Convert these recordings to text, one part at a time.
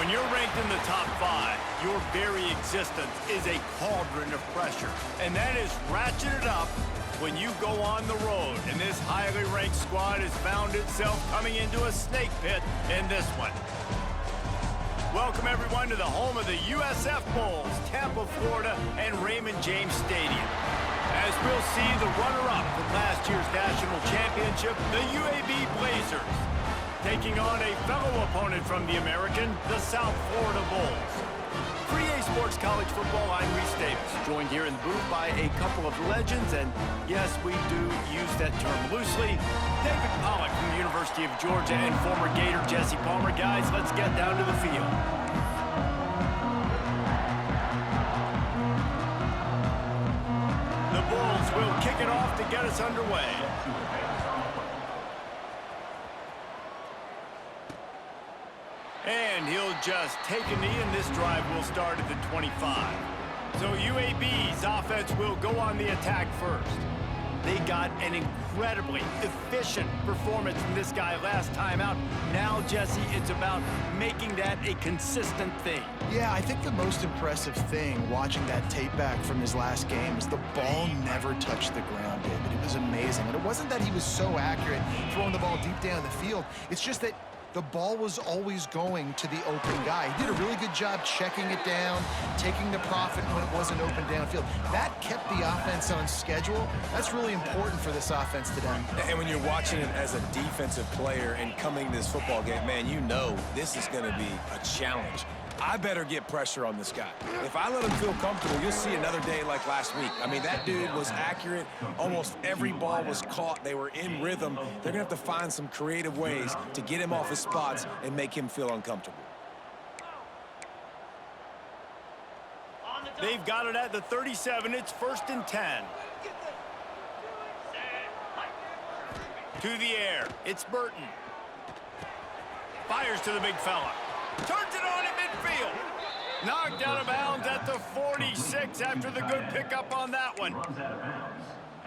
When you're ranked in the top 5, your very existence is a cauldron of pressure. And that is ratcheted up when you go on the road. And this highly ranked squad has found itself coming into a snake pit in this one. Welcome, everyone, to the home of the USF Bulls, Tampa, Florida, and Raymond James Stadium. As we'll see the runner-up from last year's national championship, the UAB Blazers, taking on a fellow opponent from the American, the South Florida Bulls. For EA Sports College Football, I'm Reese Davis, joined here in the booth by a couple of legends, and yes, we do use that term loosely. David Pollack from the University of Georgia and former Gator Jesse Palmer. Guys, let's get down to the field. The Bulls will kick it off to get us underway. And he'll just take a knee, and this drive will start at the 25. So UAB's offense will go on the attack first. They got an incredibly efficient performance from this guy last time out. Now, Jesse, it's about making that a consistent thing. Yeah, I think the most impressive thing watching that tape back from his last game is the ball never touched the ground, David. It was amazing. And it wasn't that he was so accurate throwing the ball deep down the field. It's just that the ball was always going to the open guy. He did a really good job checking it down, taking the profit when it wasn't open downfield. That kept the offense on schedule. That's really important for this offense today. And when you're watching it as a defensive player and coming to this football game, man, you know this is going to be a challenge. I better get pressure on this guy. If I let him feel comfortable, you'll see another day like last week. I mean, that dude was accurate. Almost every ball was caught. They were in rhythm. They're going to have to find some creative ways to get him off his spots and make him feel uncomfortable. They've got it at the 37. It's 1st and 10. To the air. It's Burton. Fires to the big fella. Turns it on in midfield. Knocked out of bounds at the 46 after the good pickup on that one.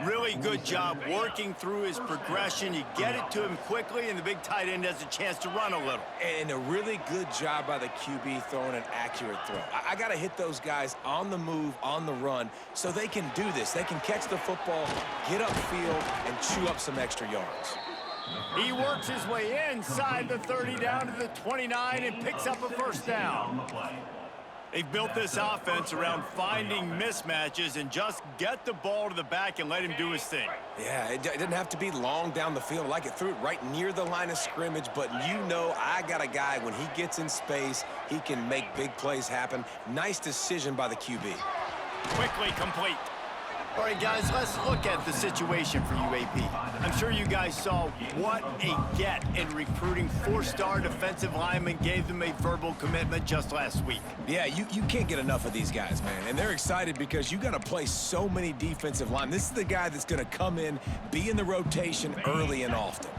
Really good job working through his progression. You get it to him quickly, and the big tight end has a chance to run a little. And a really good job by the QB throwing an accurate throw. I got to hit those guys on the move, on the run, so they can do this. They can catch the football, get upfield, and chew up some extra yards. He works his way inside the 30 down to the 29 and picks up a first down. They've built this offense around finding mismatches and just get the ball to the back and let him do his thing. Yeah, it didn't have to be long down the field. Like it threw it right near the line of scrimmage, but you know I got a guy, when he gets in space, he can make big plays happen. Nice decision by the QB. Quickly complete. All right, guys, let's look at the situation for UAB. I'm sure you guys saw what a get in recruiting. 4-star defensive linemen gave them a verbal commitment just last week. Yeah, you can't get enough of these guys, man. And they're excited because you got to play so many defensive linemen. This is the guy that's going to come in, be in the rotation early and often.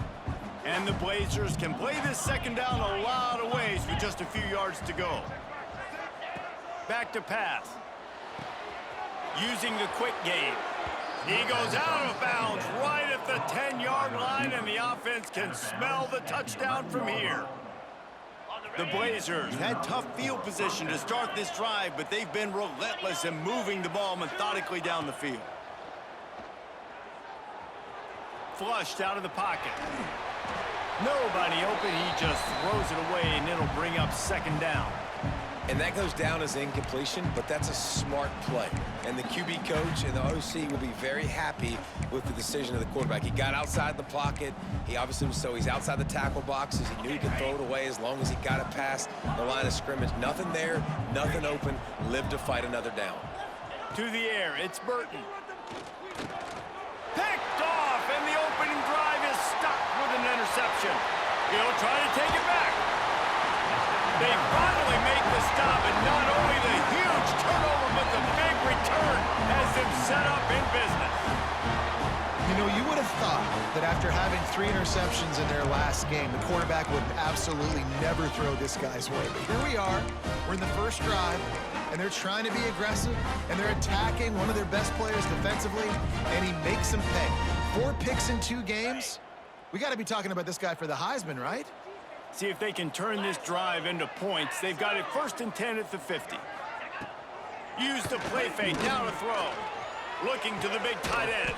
And the Blazers can play this second down a lot of ways with just a few yards to go. Back to pass. Using the quick game. He goes out of bounds right at the 10-yard line, and the offense can smell the touchdown from here. The Blazers had tough field position to start this drive, but they've been relentless in moving the ball methodically down the field. Flushed out of the pocket. Nobody open. He just throws it away, and it'll bring up second down. And that goes down as incompletion, but that's a smart play. And the QB coach and the OC will be very happy with the decision of the quarterback. He got outside the pocket. He obviously was he's outside the tackle boxes. He knew he could throw it away as long as he got it past the line of scrimmage. Nothing there, nothing open. Lived to fight another down. To the air, it's Burton. Picked off, and the opening drive is stuck with an interception. He'll try to take it back. They finally make the stop, and not only the huge turnover, but the big return has them set up in business. You know, you would have thought that after having 3 interceptions in their last game, the quarterback would absolutely never throw this guy's way. But here we are. We're in the first drive, and they're trying to be aggressive, and they're attacking one of their best players defensively, and he makes them pay. 4 picks in 2 games. We got to be talking about this guy for the Heisman, right? See if they can turn this drive into points. They've got it 1st and 10 at the 50. Use the play fake, down a throw. Looking to the big tight end.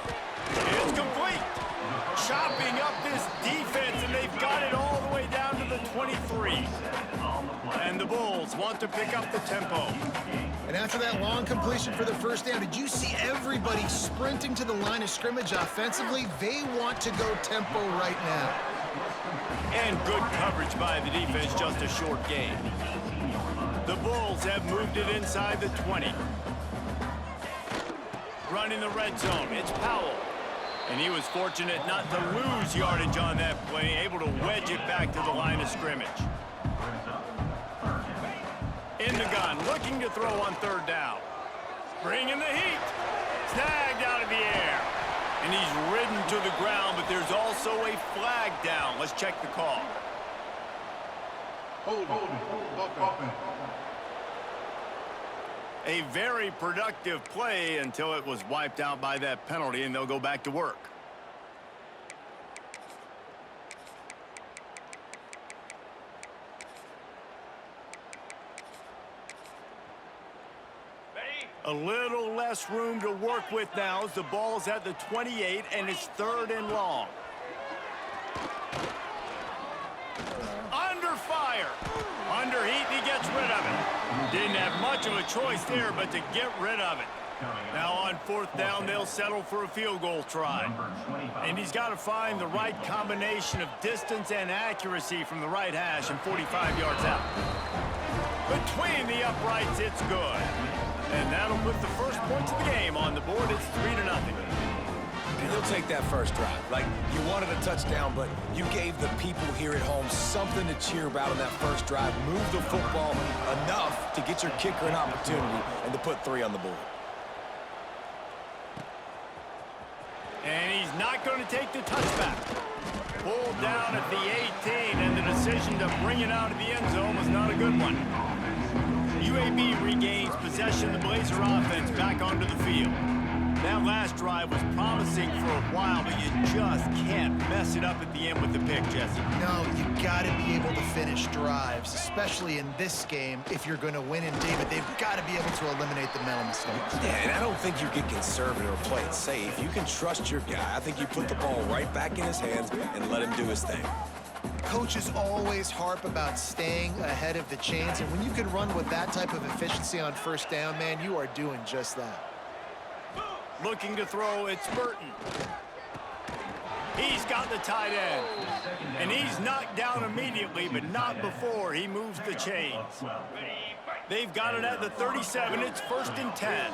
It's complete. Chopping up this defense, and they've got it all the way down to the 23. And the Bulls want to pick up the tempo. And after that long completion for the first down, did you see everybody sprinting to the line of scrimmage offensively? They want to go tempo right now. And good coverage by the defense, just a short gain. The Bulls have moved it inside the 20. Running the red zone, it's Powell. And he was fortunate not to lose yardage on that play, able to wedge it back to the line of scrimmage. In the gun, looking to throw on 3rd down. Bringing the heat. Snagged out of the air. And he's ridden to the ground, but there's also a flag down. Let's check the call. A very productive play until it was wiped out by that penalty, and they'll go back to work. A little less room to work with now as the ball's at the 28 and it's 3rd and long. Under fire. Under heat, and he gets rid of it. Didn't have much of a choice there but to get rid of it. Now on 4th down, they'll settle for a field goal try. And he's got to find the right combination of distance and accuracy from the right hash and 45 yards out. Between the uprights, it's good. And that'll put the first points of the game on the board. It's 3-0. And you'll take that first drive. Like, you wanted a touchdown, but you gave the people here at home something to cheer about on that first drive. Move the football enough to get your kicker an opportunity and to put 3 on the board. And he's not going to take the touchback. Pulled down at the 18, and the decision to bring it out of the end zone was not a good one. UAB regains possession of the Blazer offense back onto the field. That last drive was promising for a while, but you just can't mess it up at the end with the pick, Jesse. No, you got to be able to finish drives, especially in this game. If you're going to win in David, they've got to be able to eliminate the mental mistakes. Yeah, and I don't think you get conservative or play it safe. You can trust your guy. I think you put the ball right back in his hands and let him do his thing. Coaches always harp about staying ahead of the chains, and when you can run with that type of efficiency on 1st down, man, you are doing just that. Looking to throw, it's Burton. He's got the tight end. And he's knocked down immediately, but not before he moves the chains. They've got it at the 37. It's 1st and 10.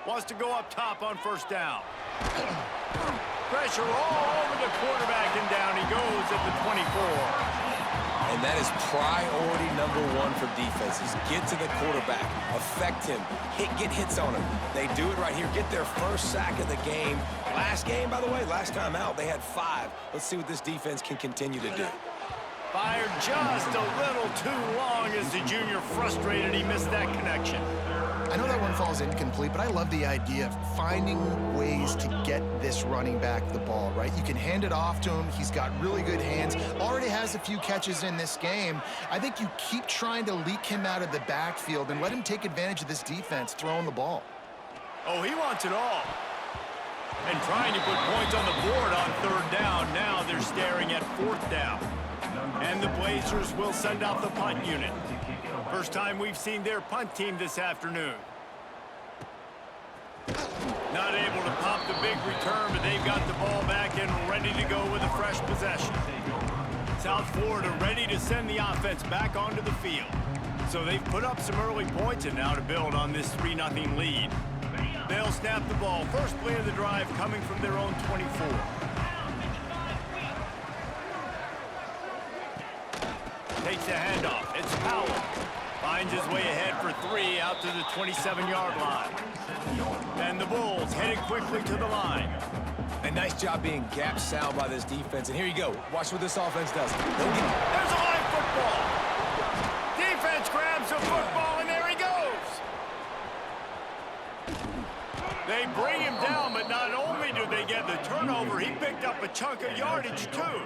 Wants to go up top on 1st down. Pressure all over the quarterback, and down he goes at the 24. And that is priority #1 for defenses. Get to the quarterback, affect him, get hits on him. They do it right here. Get their first sack of the game. Last game, by the way, last time out, they had 5. Let's see what this defense can continue to do. Fired just a little too long as the junior frustrated. He missed that connection. I know that one falls incomplete, but I love the idea of finding ways to get this running back the ball, right? You can hand it off to him. He's got really good hands. Already has a few catches in this game. I think you keep trying to leak him out of the backfield and let him take advantage of this defense throwing the ball. Oh, he wants it all. And trying to put points on the board on 3rd down. Now they're staring at 4th down. And the Blazers will send out the punt unit. First time we've seen their punt team this afternoon. Not able to pop the big return, but they've got the ball back and ready to go with a fresh possession. South Florida ready to send the offense back onto the field. So they've put up some early points, and now to build on this 3-0 lead. They'll snap the ball. First play of the drive coming from their own 24. Takes the handoff. It's Powell. Finds his way ahead for 3 out to the 27-yard line. And the Bulls headed quickly to the line. A nice job being gap sound by this defense. And here you go. Watch what this offense does. There's a live football. Defense grabs the football, and there he goes. They bring him down, but not only do they get the turnover, he picked up a chunk of yardage, too.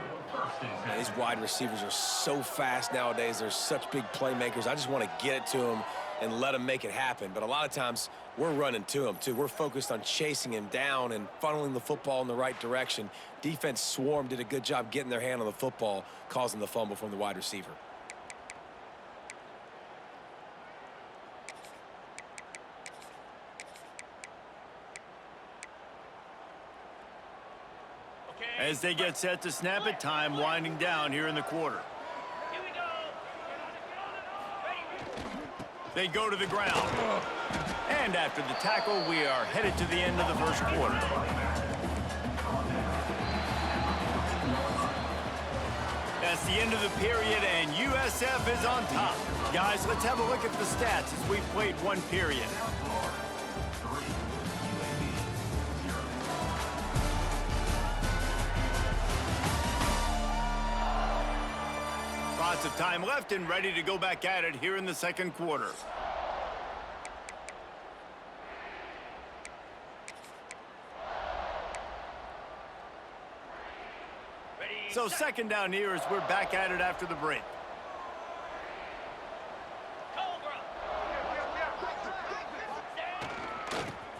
Man, these wide receivers are so fast nowadays. They're such big playmakers. I just want to get it to them and let them make it happen. But a lot of times, we're running to them, too. We're focused on chasing him down and funneling the football in the right direction. Defense swarm did a good job getting their hand on the football, causing the fumble from the wide receiver. As they get set to snap it, time winding down here in the quarter. They go to the ground. And after the tackle, we are headed to the end of the first quarter. That's the end of the period, and USF is on top. Guys, let's have a look at the stats as we've played one period. Lots of time left and ready to go back at it here in the second quarter. So second down here as we're back at it after the break.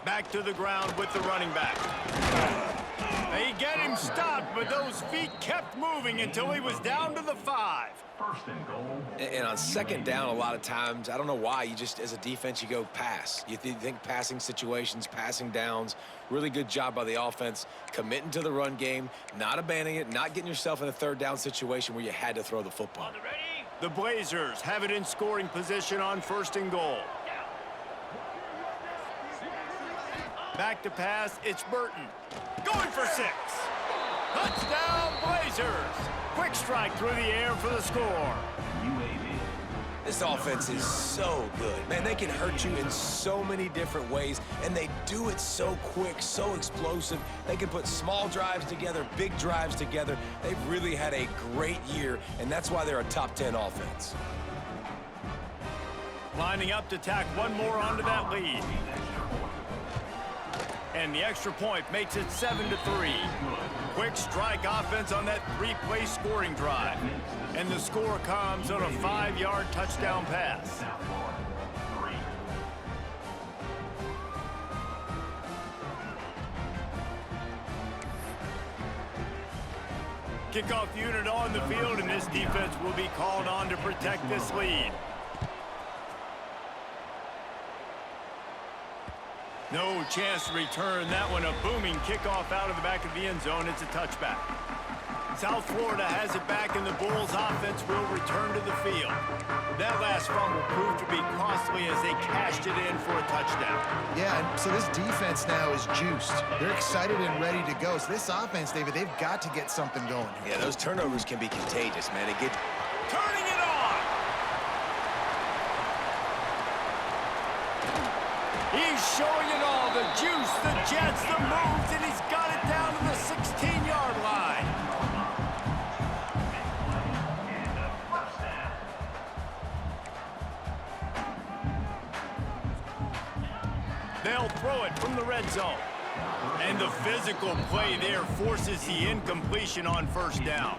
Back to the ground with the running back. They get him stopped, but those feet kept moving until he was down to the 5. And on second down, a lot of times, I don't know why, you just, as a defense, you go pass. You think passing situations, passing downs. Really good job by the offense, committing to the run game, not abandoning it, not getting yourself in a third down situation where you had to throw the football. The Blazers have it in scoring position on first and goal. Back to pass, it's Burton. Going for 6. Touchdown, Blazers. Quick strike through the air for the score. This offense is so good. Man, they can hurt you in so many different ways, and they do it so quick, so explosive. They can put small drives together, big drives together. They've really had a great year, and that's why they're a top 10 offense. Lining up to tack one more onto that lead. And the extra point makes it 7-3. Quick strike offense on that 3-play scoring drive. And the score comes on a 5-yard touchdown pass. Kickoff unit on the field, and this defense will be called on to protect this lead. No chance to return that one. A booming kickoff out of the back of the end zone. It's a touchback. South Florida has it back, and the Bulls offense will return to the field. That last fumble proved to be costly as they cashed it in for a touchdown. Yeah, and so this defense now is juiced. They're excited and ready to go. So this offense, David, they've got to get something going. Yeah, those turnovers can be contagious, man. Turning it on! He's showing it all, the juice, the jets, the moves, and he's got it down to the 16-yard line. They'll throw it from the red zone. And the physical play there forces the incompletion on first down.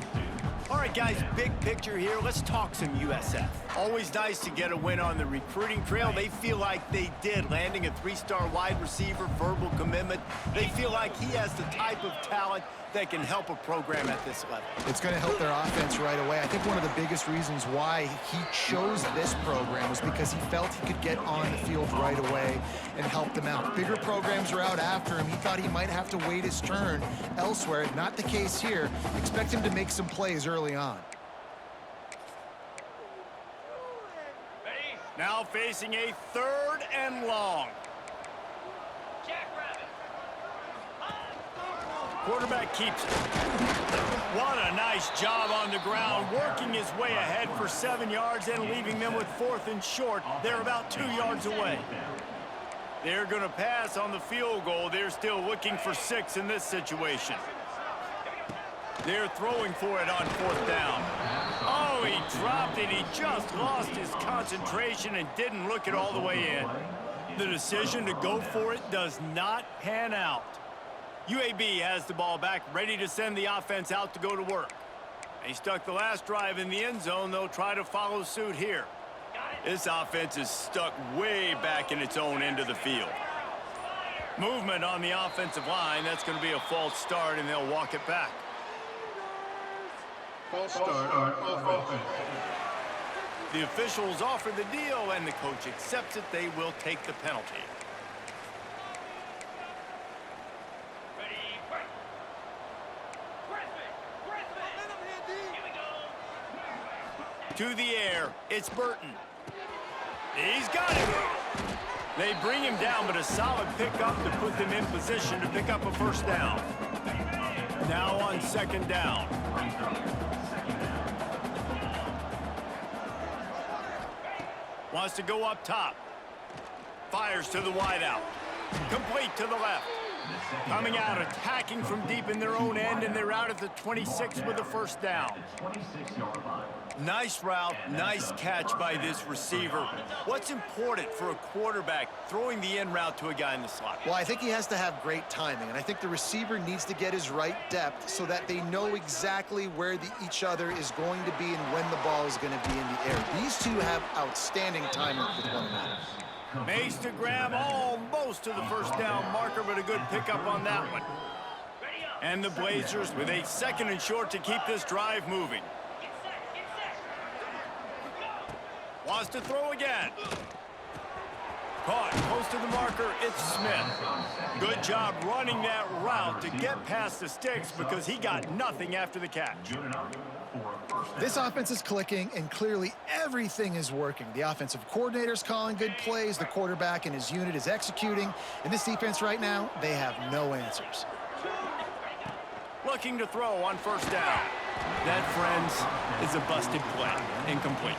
All right, guys, big picture here. Let's talk some USF. Always nice to get a win on the recruiting trail. They feel like they did, landing a 3-star wide receiver, verbal commitment. They feel like he has the type of talent that can help a program at this level. It's going to help their offense right away. I think one of the biggest reasons why he chose this program was because he felt he could get on the field right away and help them out. Bigger programs are out after him. He thought he might have to wait his turn elsewhere. Not the case here. Expect him to make some plays early on. Now facing a 3rd and long. Quarterback keeps it. What a nice job on the ground, working his way ahead for 7 yards and leaving them with 4th and short. They're about 2 yards away. They're going to pass on the field goal. They're still looking for 6 in this situation. They're throwing for it on 4th down. Oh, he dropped it. He just lost his concentration and didn't look it all the way in. The decision to go for it does not pan out. UAB has the ball back, ready to send the offense out to go to work. They stuck the last drive in the end zone. They'll try to follow suit here. This offense is stuck way back in its own end of the field. Movement on the offensive line. That's going to be a false start, and they'll walk it back. False start on offense. The officials offer the deal, and the coach accepts it. They will take the penalty. To the air, it's Burton. He's got it. They bring him down, but a solid pickup to put them in position to pick up a first down. Now on second down. Wants to go up top. Fires to the wideout. Complete to the left. Coming out, attacking from deep in their own end, and they're out at the 26 with a first down. Nice route, nice catch by this receiver. What's important for a quarterback throwing the in route to a guy in the slot? Well, I think he has to have great timing, and I think the receiver needs to get his right depth so that they know exactly where each other is going to be and when the ball is going to be in the air. These two have outstanding timing with one another. Makes to grab almost to the first down marker, but a good pickup on that one. And the Blazers with a second and short to keep this drive moving. Wants to throw again. Caught close to the marker, it's Smith. Good job running that route to get past the sticks because he got nothing after the catch. This offense is clicking, and clearly everything is working. The offensive coordinator's calling good plays, the quarterback and his unit is executing, and this defense right now, they have no answers. Looking to throw on first down. That, friends, is a busted play. Incomplete.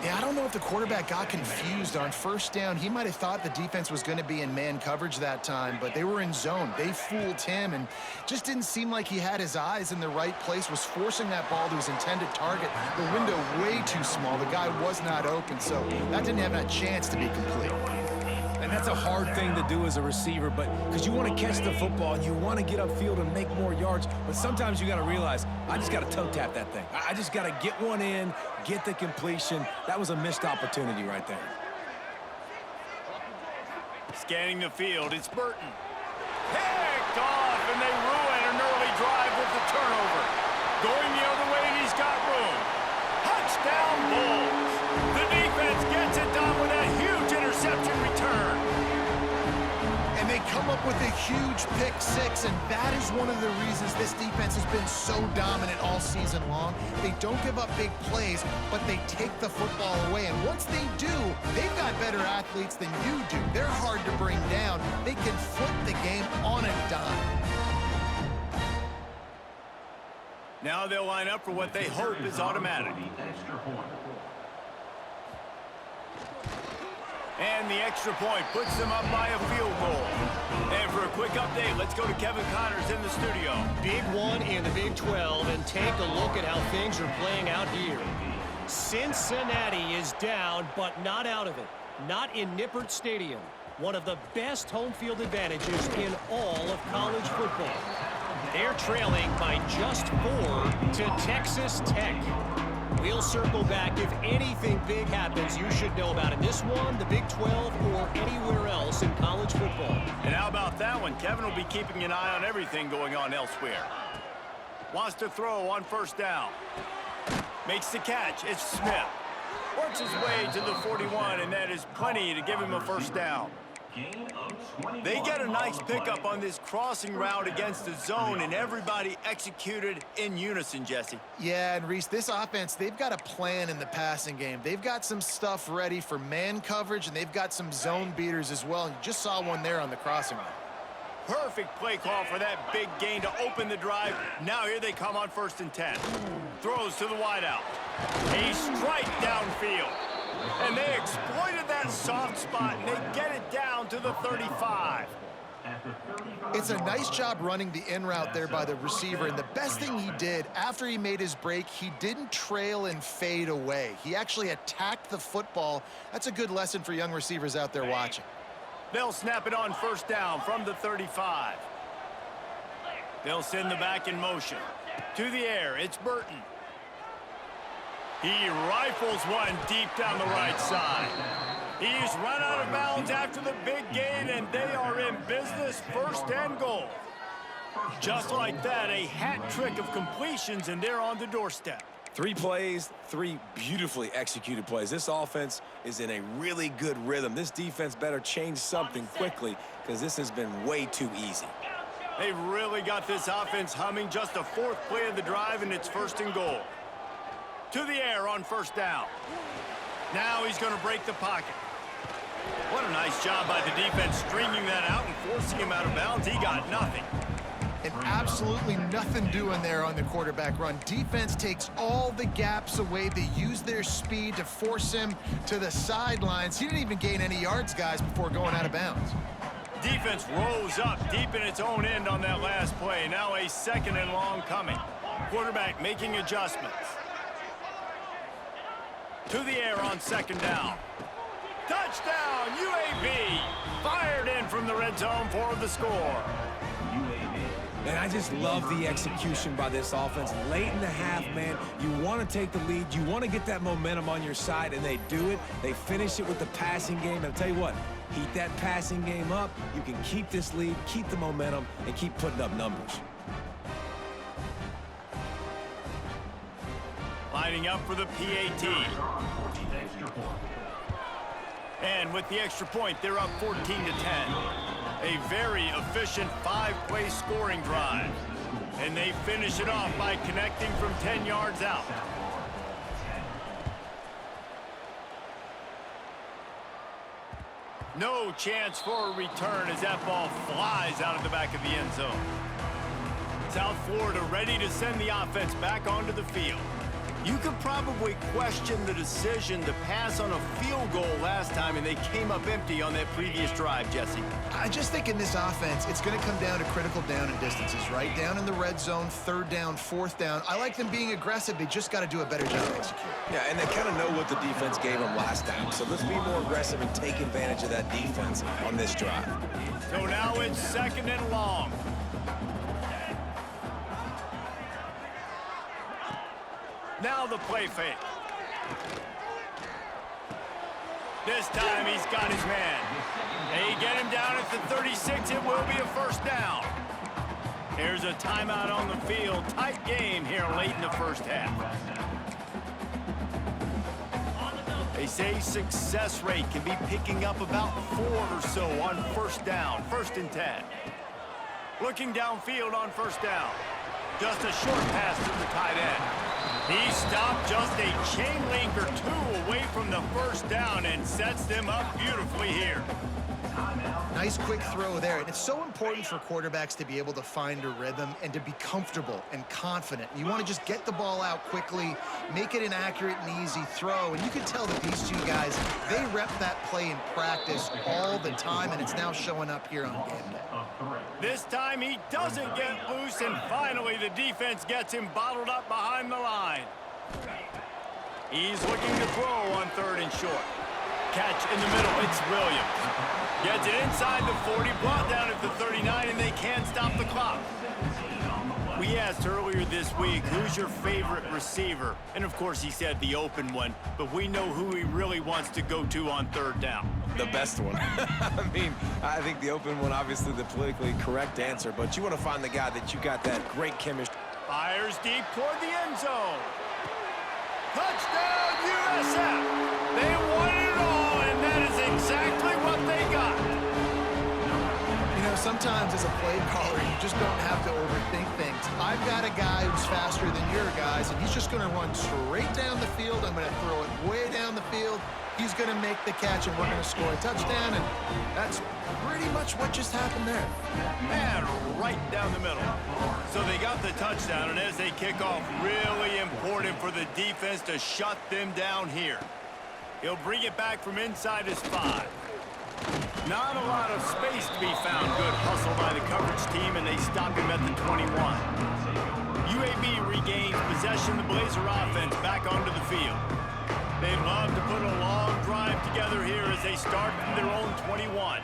Yeah, I don't know if the quarterback got confused on first down. He might have thought the defense was going to be in man coverage that time, but they were in zone. They fooled him and just didn't seem like he had his eyes in the right place, was forcing that ball to his intended target. The window way too small. The guy was not open, so that didn't have a chance to be complete. And that's a hard thing to do as a receiver, but because you want to catch the football and you want to get upfield and make more yards, but sometimes you got to realize, I just got to toe tap that thing. I just got to get one in, get the completion. That was a missed opportunity right there. Scanning the field, it's Burton. Picked off, and they ruin an early drive with the turnover. Going the other way, and he's got room. Touchdown Bulls. The defense gets it done with a huge interception return. And they come up with a huge pick six, and that is one of the reasons this defense has been so dominant all season long. They don't give up big plays, but they take the football away. And once they do, they've got better athletes than you do. They're hard to bring down. They can flip the game on a dime. Now they'll line up for what they hope is automatic. And the extra point puts them up by a field goal. And for a quick update, let's go to Kevin Connors in the studio. Big one in the Big 12, and take a look at how things are playing out here. Cincinnati is down, but not out of it. Not in Nippert Stadium. One of the best home field advantages in all of college football. They're trailing by just 4 to Texas Tech. We'll circle back. If anything big happens, you should know about it. This one, the Big 12, or anywhere else in college football. And how about that one? Kevin will be keeping an eye on everything going on elsewhere. Wants to throw on first down. Makes the catch. It's Smith. Works his way to the 41, and that is plenty to give him a first down. They get a nice pickup on this crossing route against the zone, and everybody executed in unison, Jesse. Yeah, and Reese, this offense, they've got a plan in the passing game. They've got some stuff ready for man coverage, and they've got some zone beaters as well. And you just saw one there on the crossing route. Perfect play call for that big gain to open the drive. Now here they come on 1st and 10. Throws to the wideout. A strike downfield. And they exploited that soft spot, and they get it down to the 35. It's a nice job running the in route there by the receiver, and the best thing he did after he made his break, he didn't trail and fade away. He actually attacked the football. That's a good lesson for young receivers out there watching. They'll snap it on 1st down from the 35. They'll send the back in motion. To the air, it's Burton. He rifles one deep down the right side. He's run out of bounds after the big gain, and they are in business, first and goal. Just like that, a hat trick of completions, and they're on the doorstep. 3 plays, 3 beautifully executed plays. This offense is in a really good rhythm. This defense better change something quickly because this has been way too easy. They've really got this offense humming. Just a 4th play of the drive, and it's first and goal. To the air on first down. Now he's going to break the pocket. What a nice job by the defense stringing that out and forcing him out of bounds. He got nothing. And absolutely nothing doing there on the quarterback run. Defense takes all the gaps away. They use their speed to force him to the sidelines. He didn't even gain any yards, guys, before going out of bounds. Defense rose up deep in its own end on that last play. Now a 2nd and long coming. Quarterback making adjustments. To the air on 2nd down. Touchdown, UAB! Fired in from the red zone for the score. And I just love the execution by this offense. Late in the half, man, you want to take the lead. You want to get that momentum on your side, and they do it. They finish it with the passing game. And I'll tell you what, heat that passing game up. You can keep this lead, keep the momentum, and keep putting up numbers. Lining up for the PAT. And with the extra point, they're up 14-10. A very efficient 5-play scoring drive. And they finish it off by connecting from 10 yards out. No chance for a return as that ball flies out of the back of the end zone. South Florida ready to send the offense back onto the field. You could probably question the decision to pass on a field goal last time, and they came up empty on that previous drive, Jesse. I just think in this offense, it's going to come down to critical down and distances, right? Down in the red zone, 3rd down, 4th down. I like them being aggressive. They just got to do a better job executing. Yeah, and they kind of know what the defense gave them last time. So let's be more aggressive and take advantage of that defense on this drive. So now it's 2nd and long. Now the play fake. This time he's got his man. They get him down at the 36. It will be a 1st down. Here's a timeout on the field. Tight game here late in the 1st half. They say success rate can be picking up about 4 or so on 1st down. 1st and 10. Looking downfield on 1st down. Just a short pass to the tight end. He stopped just a chain link or 2 away from the 1st down and sets them up beautifully here. Nice quick throw there. And it's so important for quarterbacks to be able to find a rhythm and to be comfortable and confident. You want to just get the ball out quickly, make it an accurate and easy throw. And you can tell that these 2 guys, they rep that play in practice all the time, and it's now showing up here on game day. This time he doesn't get loose, and finally the defense gets him bottled up behind the line. He's looking to throw on 3rd and short. Catch in the middle, it's Williams. Gets it inside the 40, brought down at the 39, and they can't stop the clock. We asked earlier this week, who's your favorite receiver? And of course he said the open one, but we know who he really wants to go to on 3rd down. The best one. I mean, I think the open one, obviously the politically correct answer, but you want to find the guy that you got that great chemistry. Fires deep toward the end zone. Touchdown, USF! They won it all, and that is exactly what they got. You know, sometimes as a play caller, you just don't have to overthink things. I've got a guy who's faster than your guys, and he's just going to run straight down the field. I'm going to throw it way down the field. He's going to make the catch, and we're going to score a touchdown, and that's pretty much what just happened there. And right down the middle. So they got the touchdown, and as they kick off, really important for the defense to shut them down here. He'll bring it back from inside his 5. Not a lot of space to be found. Good hustle by the coverage team, and they stop him at the 21. UAB regains possession of the Blazer offense back onto the field. They'd love to put a long drive together here as they start from their own 21.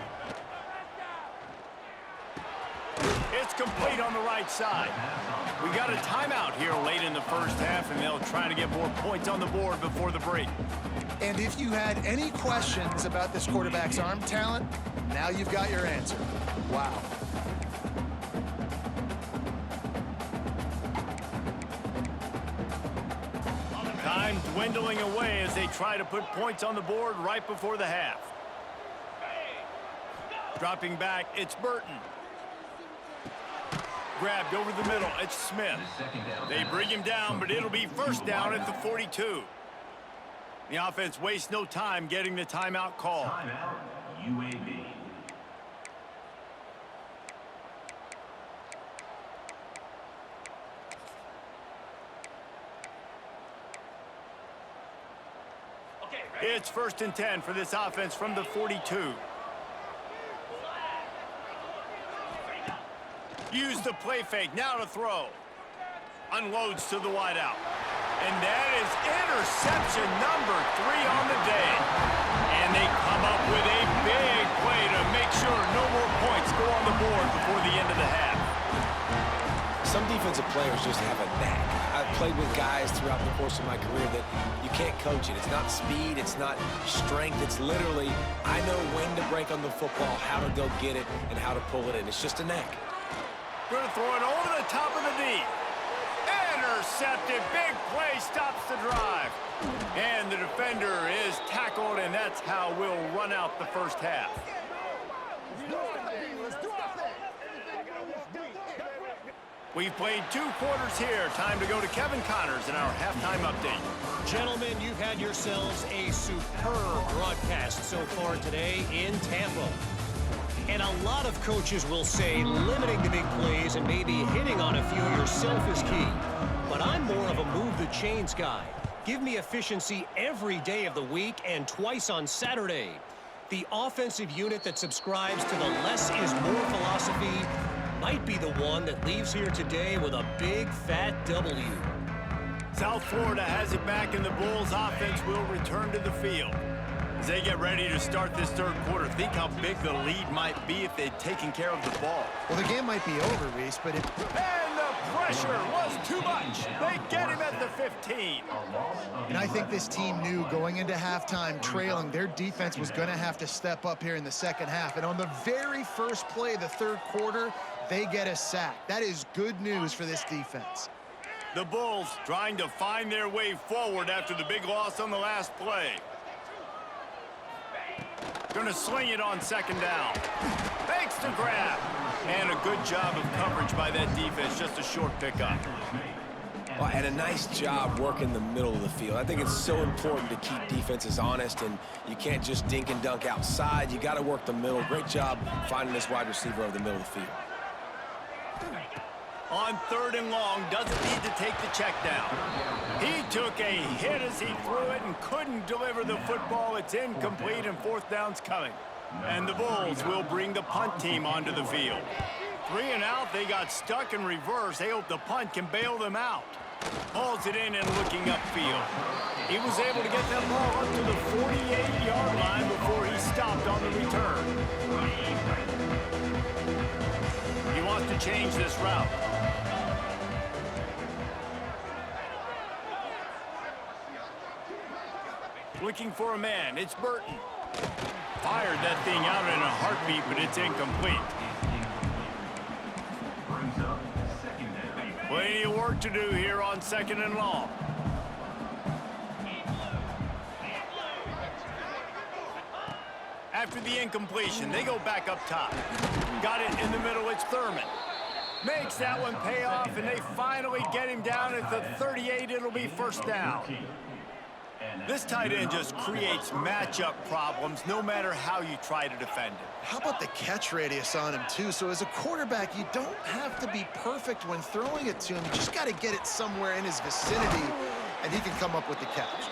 It's complete on the right side. We got a timeout here late in the first half, and they'll try to get more points on the board before the break. And if you had any questions about this quarterback's arm talent, now you've got your answer. Wow. Time dwindling away as they try to put points on the board right before the half. Dropping back, it's Burton. Grabbed over the middle, it's Smith. They bring him down, but it'll be first down at the 42. The offense wastes no time getting the timeout call. Timeout, UAB. It's 1st and 10 for this offense from the 42. Use the play fake, now to throw. Unloads to the wideout. And that is interception number 3 on the day. And they come up with a big play to make sure no more points go on the board before the end of the half. Some defensive players just have a knack. I've played with guys throughout the course of my career that you can't coach it. It's not speed, it's not strength. It's literally, I know when to break on the football, how to go get it, and how to pull it in. It's just a knack. Going to throw it over the top of the knee. Intercepted. Big play stops the drive. And the defender is tackled, and that's how we'll run out the first half. We've played 2 quarters here. Time to go to Kevin Connors in our halftime update. Gentlemen, you've had yourselves a superb broadcast so far today in Tampa. And a lot of coaches will say limiting the big plays and maybe hitting on a few yourself is key. But I'm more of a move the chains guy. Give me efficiency every day of the week and twice on Saturday. The offensive unit that subscribes to the less is more philosophy might be the one that leaves here today with a big fat W. South Florida has it back, and the Bulls offense will return to the field. As they get ready to start this third quarter, think how big the lead might be if they'd taken care of the ball. Well, the game might be over, Reese, but it... And the pressure was too much. They get him at the 15. And I think this team knew going into halftime trailing, their defense was going to have to step up here in the second half. And on the very first play of the third quarter, they get a sack. That is good news for this defense. The Bulls trying to find their way forward after the big loss on the last play. Going to sling it on second down. Makes the grab. And a good job of coverage by that defense. Just a short pickup. Well, and a nice job working the middle of the field. I think it's so important to keep defenses honest, and you can't just dink and dunk outside. You got to work the middle. Great job finding this wide receiver over the middle of the field. On 3rd and long, doesn't need to take the check down. He took a hit as he threw it and couldn't deliver the football. It's incomplete, and 4th down's coming. And the Bulls will bring the punt team onto the field. 3 and out, they got stuck in reverse. They hope the punt can bail them out. Hauls it in and looking upfield. He was able to get that ball up to the 48-yard line before he stopped on the return. He wants to change this route. Looking for a man. It's Burton. Fired that thing out in a heartbeat, but it's incomplete. Plenty of work to do here on 2nd and long. After the incompletion, they go back up top. Got it in the middle, it's Thurman. Makes that one pay off, and they finally get him down at the 38. It'll be 1st down. This tight end just creates matchup problems no matter how you try to defend it. How about the catch radius on him, too? So as a quarterback, you don't have to be perfect when throwing it to him. You just got to get it somewhere in his vicinity, and he can come up with the catch.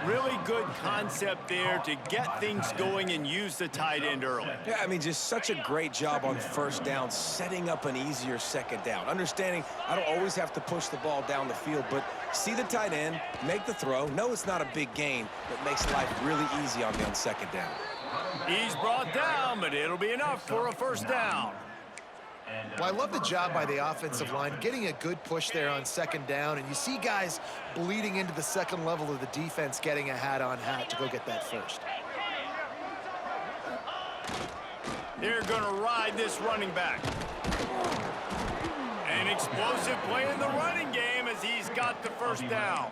Really good concept there to get things going and use the tight end early. Yeah, I mean, just such a great job on 1st down, setting up an easier 2nd down. Understanding I don't always have to push the ball down the field, but see the tight end, make the throw. No, it's not a big gain, but makes life really easy on me on 2nd down. He's brought down, but it'll be enough for a 1st down. Well, I love the job by the offensive line, getting a good push there on second down, and you see guys bleeding into the second level of the defense getting a hat-on-hat to go get that first. They're going to ride this running back. An explosive play in the running game as he's got the first down.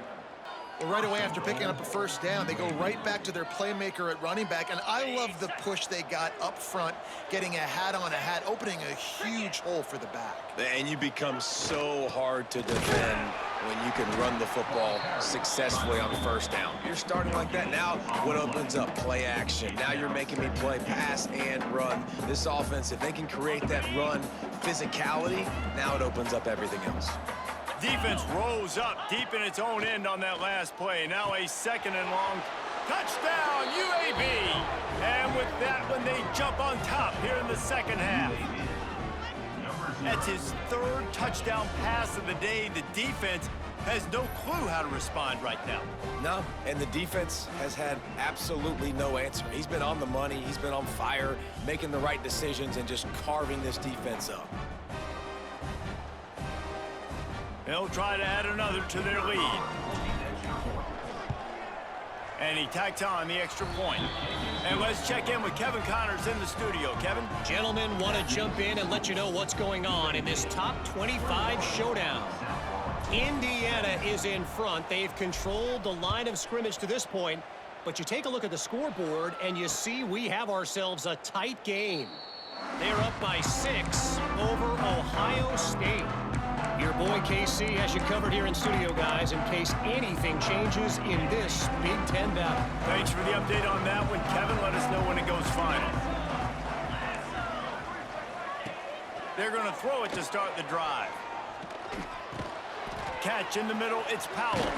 Well, right away after picking up a first down, they go right back to their playmaker at running back, and I love the push they got up front, getting a hat-on-a-hat, opening a huge hole for the back. And you become so hard to defend when you can run the football successfully on first down. You're starting like that. Now what opens up? Play action. Now you're making me play pass and run. This offense, if they can create that run physicality, now it opens up everything else. Defense rose up deep in its own end on that last play. Now a second and long. Touchdown, UAB! And with that one, they jump on top here in the second half. That's his third touchdown pass of the day. The defense has no clue how to respond right now. No, and the defense has had absolutely no answer. He's been on the money. He's been on fire, making the right decisions and just carving this defense up. They'll try to add another to their lead. And he tacks on the extra point. And let's check in with Kevin Connors in the studio. Kevin? Gentlemen, want to jump in and let you know what's going on in this top 25 showdown. Indiana is in front. They've controlled the line of scrimmage to this point. But you take a look at the scoreboard, and you see we have ourselves a tight game. They're up by 6 over Ohio State. Your boy KC has you covered here in studio, guys, in case anything changes in this Big Ten battle. Thanks for the update on that one, Kevin. Let us know when it goes final. They're going to throw it to start the drive. Catch in the middle, it's Powell.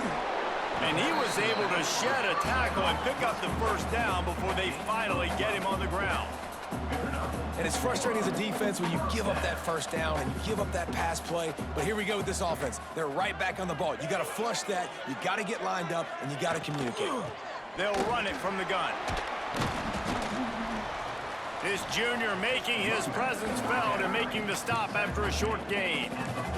And he was able to shed a tackle and pick up the first down before they finally get him on the ground. And it's frustrating as a defense when you give up that first down and you give up that pass play. But here we go with this offense. They're right back on the ball. You got to flush that. You got to get lined up, and you got to communicate. They'll run it from the gun. This junior making his presence felt and making the stop after a short gain.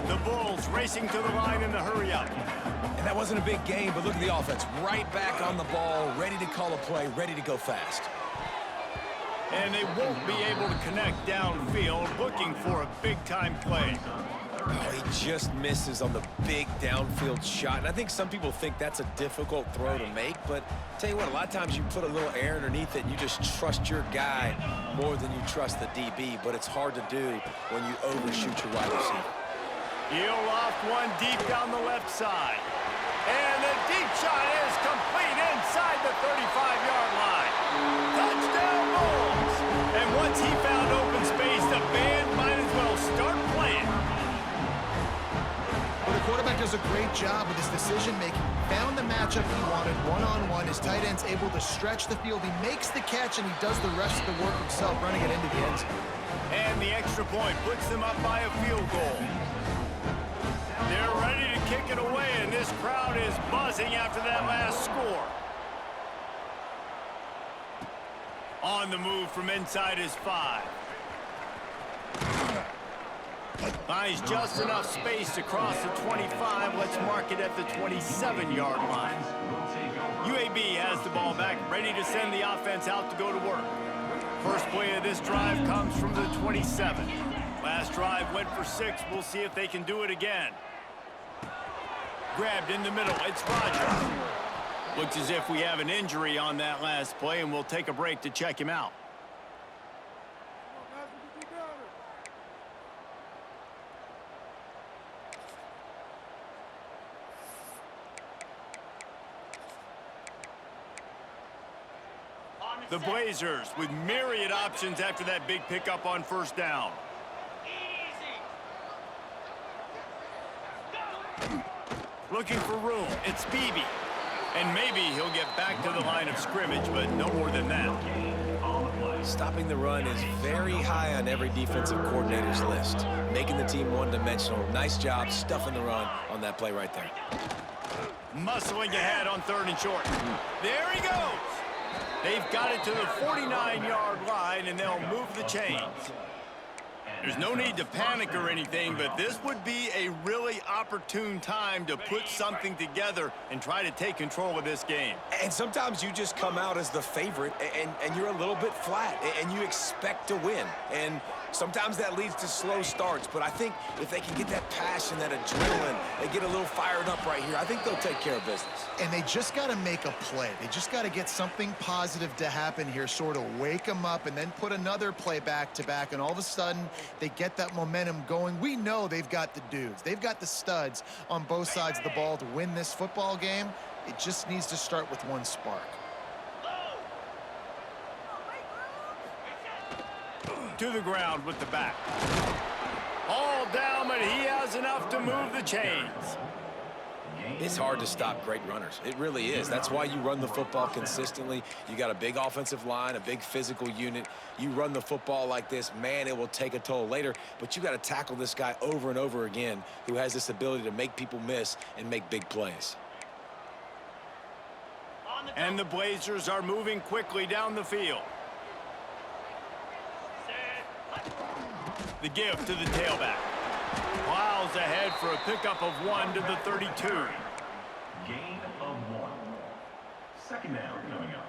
The Bulls racing to the line in the hurry-up. And that wasn't a big gain, but look at the offense. Right back on the ball, ready to call a play, ready to go fast. And they won't be able to connect downfield, looking for a big-time play. Oh, he just misses on the big downfield shot. And I think some people think that's a difficult throw to make, but tell you what, a lot of times you put a little air underneath it and you just trust your guy more than you trust the DB, but it's hard to do when you overshoot your wide receiver. He'll loft one deep down the left side. And the deep shot is complete inside the 35-yard line. Touchdown Bulls! And once he found open space, the band might as well start playing. Well, the quarterback does a great job with his decision-making. Found the matchup he wanted, one-on-one. His tight end's able to stretch the field. He makes the catch, and he does the rest of the work himself, running it into the end zone. And the extra point puts them up by a field goal. They're ready to kick it away, and this crowd is buzzing after that last score. On the move from inside his 5. Finds just enough space to cross the 25. Let's mark it at the 27-yard line. UAB has the ball back, ready to send the offense out to go to work. First play of this drive comes from the 27. Last drive went for 6. We'll see if they can do it again. Grabbed in the middle, it's Rogers. Looks as if we have an injury on that last play, and we'll take a break to check him out. The Blazers with myriad options after that big pickup on first down. Looking for room, it's Beebe. And maybe he'll get back to the line of scrimmage, but no more than that. Stopping the run is very high on every defensive coordinator's list. Making the team one-dimensional. Nice job stuffing the run on that play right there. Muscling ahead on 3rd and short. There he goes. They've got it to the 49-yard line, and they'll move the chains. There's no need to panic or anything, but this would be a really opportune time to put something together and try to take control of this game. And sometimes you just come out as the favorite, and you're a little bit flat, and you expect to win. And sometimes that leads to slow starts, but I think if they can get that passion, that adrenaline, they get a little fired up right here, I think they'll take care of business. And they just got to make a play. They just got to get something positive to happen here, sort of wake them up, and then put another play back-to-back, and all of a sudden they get that momentum going. We know they've got the dudes. They've got the studs on both sides of the ball to win this football game. It just needs to start with one spark. To the ground with the back. All down, but he has enough to move the chains. It's hard to stop great runners. It really is. That's why you run the football consistently. You got a big offensive line, a big physical unit. You run the football like this, man, it will take a toll later. But you got to tackle this guy over and over again who has this ability to make people miss and make big plays. And the Blazers are moving quickly down the field. The give to the tailback. Plows ahead for a pickup of 1 to the 32. Gain of 1. Second down coming up.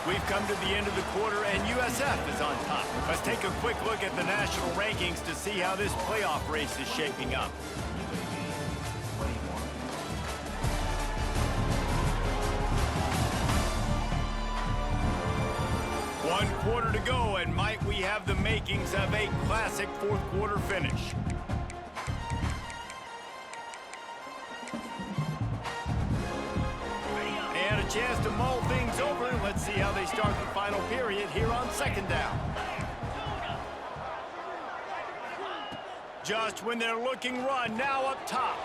We've come to the end of the quarter, and USF is on top. Let's take a quick look at the national rankings to see how this playoff race is shaping up. One quarter to go, and might we have the makings of a classic fourth quarter finish. And a chance to mull things over. Let's see how they start the final period here on second down. Just when they're looking run, now up top.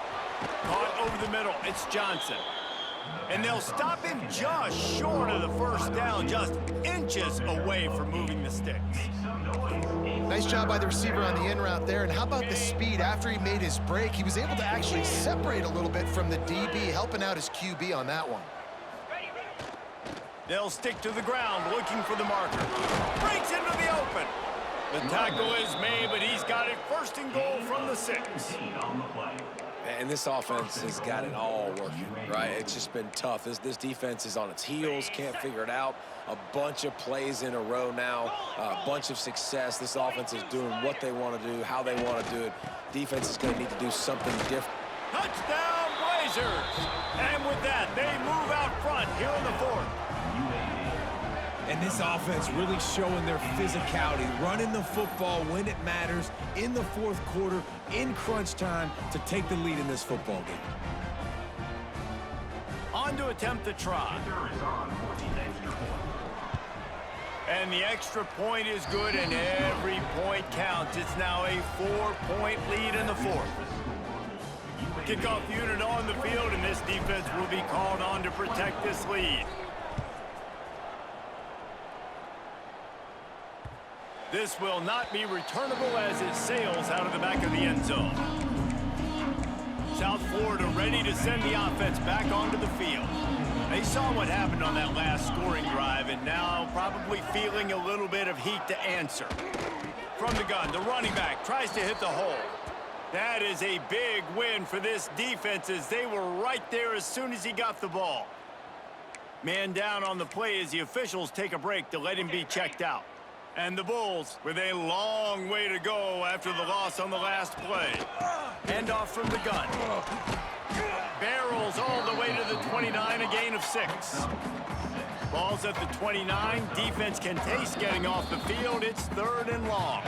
Caught over the middle, it's Johnson. And they'll stop him just short of the first down, just inches away from moving the sticks. Nice job by the receiver on the in route there. And how about the speed? After he made his break, he was able to actually separate a little bit from the DB, helping out his QB on that one. They'll stick to the ground, looking for the marker. Breaks into the open. The tackle is made, but he's got it first and goal from the 6. And this offense has got it all working, right? It's just been tough. This defense is on its heels, can't figure it out. A bunch of plays in a row now, a bunch of success. This offense is doing what they want to do, how they want to do it. Defense is going to need to do something different. Touchdown, Blazers! And with that, they move out front here in the 4th. And this offense really showing their physicality, running the football when it matters, in the fourth quarter, in crunch time, to take the lead in this football game. On to attempt the try. And the extra point is good, and every point counts. It's now a 4-point lead in the 4th. Kickoff unit on the field, and this defense will be called on to protect this lead. This will not be returnable as it sails out of the back of the end zone. South Florida ready to send the offense back onto the field. They saw what happened on that last scoring drive, and now probably feeling a little bit of heat to answer. From the gun, the running back tries to hit the hole. That is a big win for this defense, as they were right there as soon as he got the ball. Man down on the play as the officials take a break to let him be checked out. And the Bulls with a long way to go after the loss on the last play. Hand off from the gun. Barrels all the way to the 29, a gain of 6. Ball's at the 29. Defense can taste getting off the field. It's 3rd and long.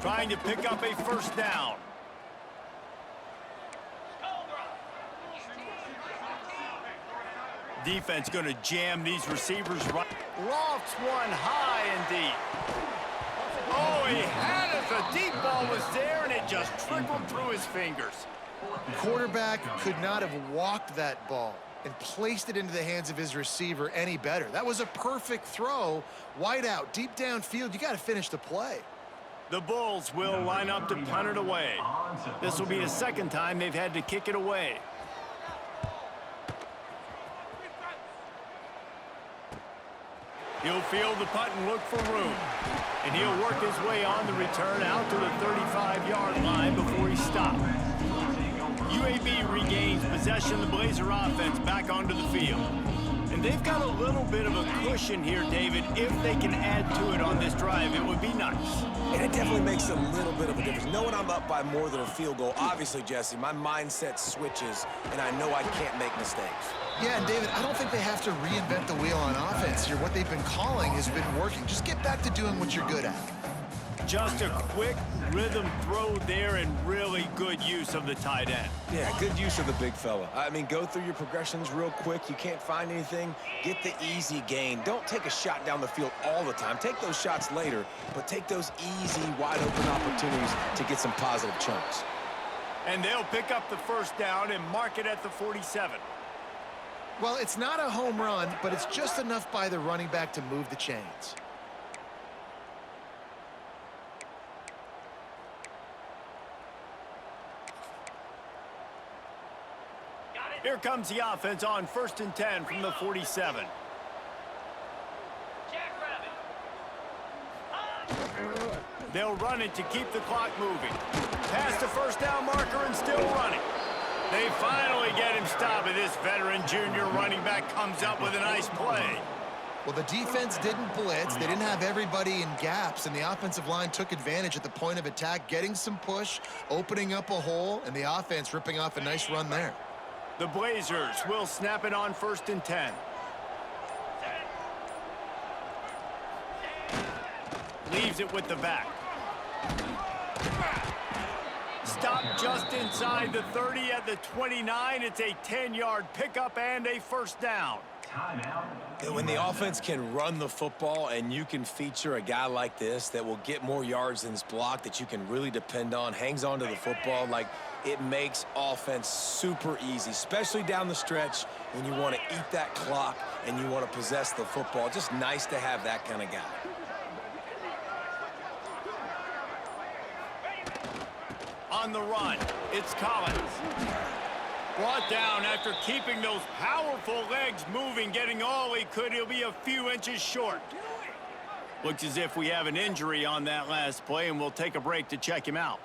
Trying to pick up a first down. Defense going to jam these receivers right. Lofts one high and deep. Oh, he had it. The deep ball was there, and it just trickled through his fingers. Quarterback could not have walked that ball. and placed it into the hands of his receiver any better. That was a perfect throw. Wide out, deep downfield. You got to finish the play. The Bulls will line up to punt it away. This will be the second time they've had to kick it away. He'll field the punt and look for room. And he'll work his way on the return out to the 35-yard line before he stopped. UAB regains possession of the Blazer offense back onto the field. And they've got a little bit of a cushion here, David. If they can add to it on this drive, it would be nice. And it definitely makes a little bit of a difference. Knowing I'm up by more than a field goal, obviously, Jesse, my mindset switches, and I know I can't make mistakes. Yeah, and David, I don't think they have to reinvent the wheel on offense here. What they've been calling has been working. Just get back to doing what you're good at. Just a quick rhythm throw there and really good use of the tight end. Yeah, good use of the big fella. I mean, go through your progressions real quick. You can't find anything, get the easy gain. Don't take a shot down the field all the time. Take those shots later, but take those easy, wide-open opportunities to get some positive chunks. And they'll pick up the first down and mark it at the 47. Well, it's not a home run, but it's just enough by the running back to move the chains. Here comes the offense on 1st and 10 from the 47. They'll run it to keep the clock moving. Past the first down marker and still running. They finally get him stopped, and this veteran junior running back comes up with a nice play. Well, the defense didn't blitz. They didn't have everybody in gaps, and the offensive line took advantage at the point of attack, getting some push, opening up a hole, and the offense ripping off a nice run there. The Blazers will snap it on 1st and 10. Leaves it with the back. Stop just inside the 30 at the 29. It's a 10-yard pickup and a first down. And when the offense can run the football and you can feature a guy like this that will get more yards than his block, that you can really depend on, hangs on to the football, like it makes offense super easy, especially down the stretch when you want to eat that clock and you want to possess the football. Just nice to have that kind of guy. On the run, it's Collins. Brought down after keeping those powerful legs moving, getting all he could. He'll be a few inches short. Looks as if we have an injury on that last play, and we'll take a break to check him out.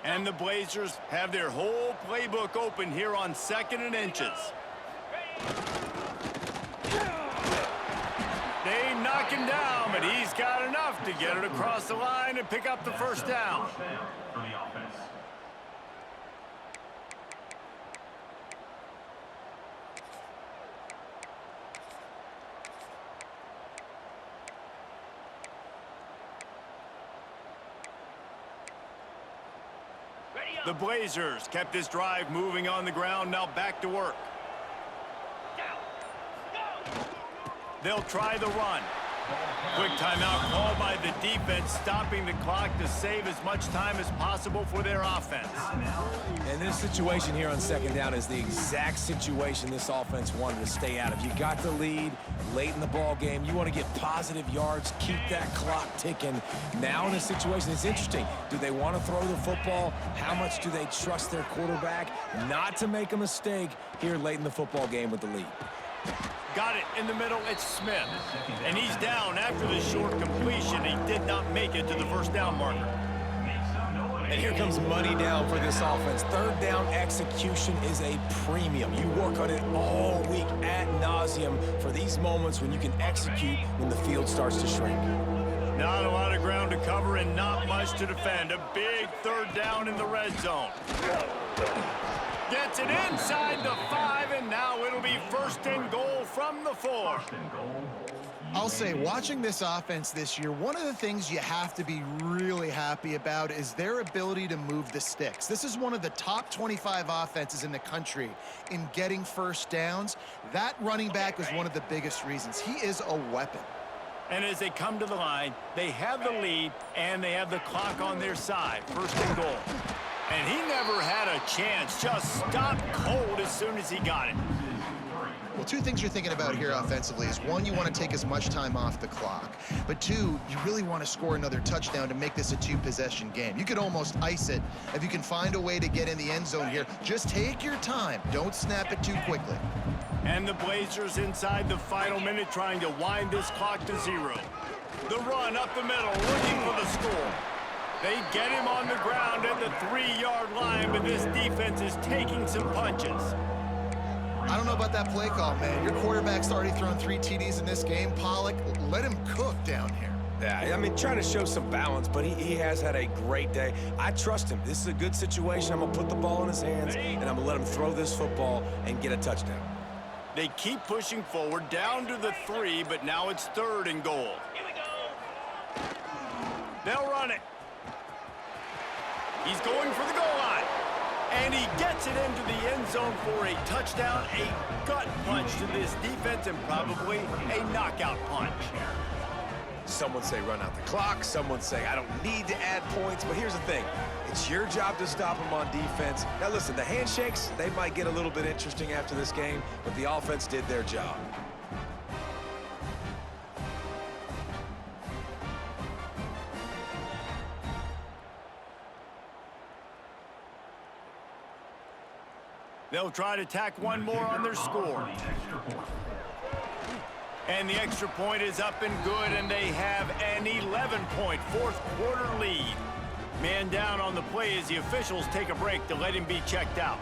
And the Blazers have their whole playbook open here on 2nd and inches. They knock him down, but he's got enough to get it across the line and pick up the first down. The Blazers kept this drive moving on the ground, now back to work. They'll try the run. Quick timeout called by the defense, stopping the clock to save as much time as possible for their offense. And this situation here on 2nd down is the exact situation this offense wanted to stay out of. You got the lead late in the ball game. You want to get positive yards, keep that clock ticking. Now in this situation, it's interesting. Do they want to throw the football? How much do they trust their quarterback not to make a mistake here late in the football game with the lead? Got it in the middle, it's Smith. And he's down after the short completion. He did not make it to the first down marker. And here comes money down for this offense. 3rd down execution is a premium. You work on it all week ad nauseum for these moments when you can execute when the field starts to shrink. Not a lot of ground to cover and not much to defend. A big 3rd down in the red zone. Gets it inside the 5, and now it'll be 1st and goal from the 4. I'll say, watching this offense this year, one of the things you have to be really happy about is their ability to move the sticks. This is one of the top 25 offenses in the country in getting first downs. That running back is one of the biggest reasons. He is a weapon. And as they come to the line, they have the lead and they have the clock on their side. First and goal. And he never had a chance. Just stopped cold as soon as he got it. Well, two things you're thinking about here offensively is, one, you want to take as much time off the clock. But two, you really want to score another touchdown to make this a two-possession game. You could almost ice it if you can find a way to get in the end zone here. Just take your time. Don't snap it too quickly. And the Blazers inside the final minute trying to wind this clock to 0. The run up the middle, looking for the score. They get him on the ground at the 3-yard line, but this defense is taking some punches. I don't know about that play call, man. Your quarterback's already thrown 3 TDs in this game. Pollock, let him cook down here. Yeah, I mean, trying to show some balance, but he has had a great day. I trust him. This is a good situation. I'm going to put the ball in his hands, and I'm going to let him throw this football and get a touchdown. They keep pushing forward, down to the 3, but now it's 3rd and goal. Here we go. They'll run it. He's going for the goal line. And he gets it into the end zone for a touchdown, a gut punch to this defense, and probably a knockout punch. Someone say run out the clock. Someone say I don't need to add points. But here's the thing. It's your job to stop them on defense. Now, listen, the handshakes, they might get a little bit interesting after this game, but the offense did their job. They'll try to tack one more on their score. And the extra point is up and good, and they have an 11-point fourth-quarter lead. Man down on the play as the officials take a break to let him be checked out.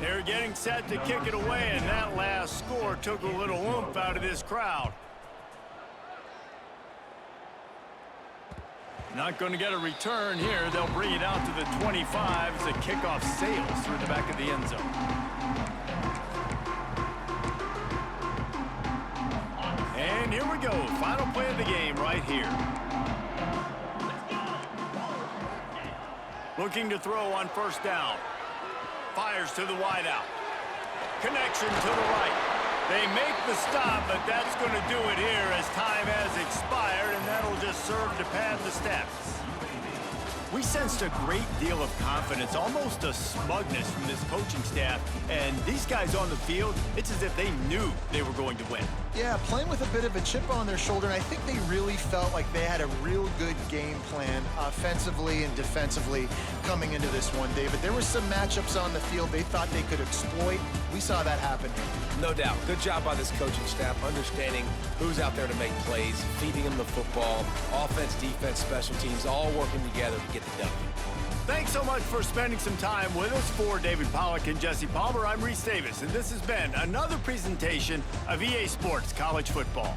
They're getting set to kick it away, and that last score took a little oomph out of this crowd. Not going to get a return here. They'll bring it out to the 25 as the kickoff sails through the back of the end zone. And here we go. Final play of the game right here. Looking to throw on first down. Fires to the wideout. Connection to the right. They make the stop, but that's going to do it here as time has expired, and that'll just serve to pad the steps. We sensed a great deal of confidence, almost a smugness from this coaching staff, and these guys on the field, it's as if they knew they were going to win. Yeah, playing with a bit of a chip on their shoulder, and I think they really felt like they had a real good game plan offensively and defensively coming into this one, David. There were some matchups on the field they thought they could exploit. We saw that happen here. No doubt. Good job by this coaching staff, understanding who's out there to make plays, feeding them the football, offense, defense, special teams, all working together to get the W. Thanks so much for spending some time with us. For David Pollock and Jesse Palmer, I'm Reese Davis, and this has been another presentation of EA Sports College Football.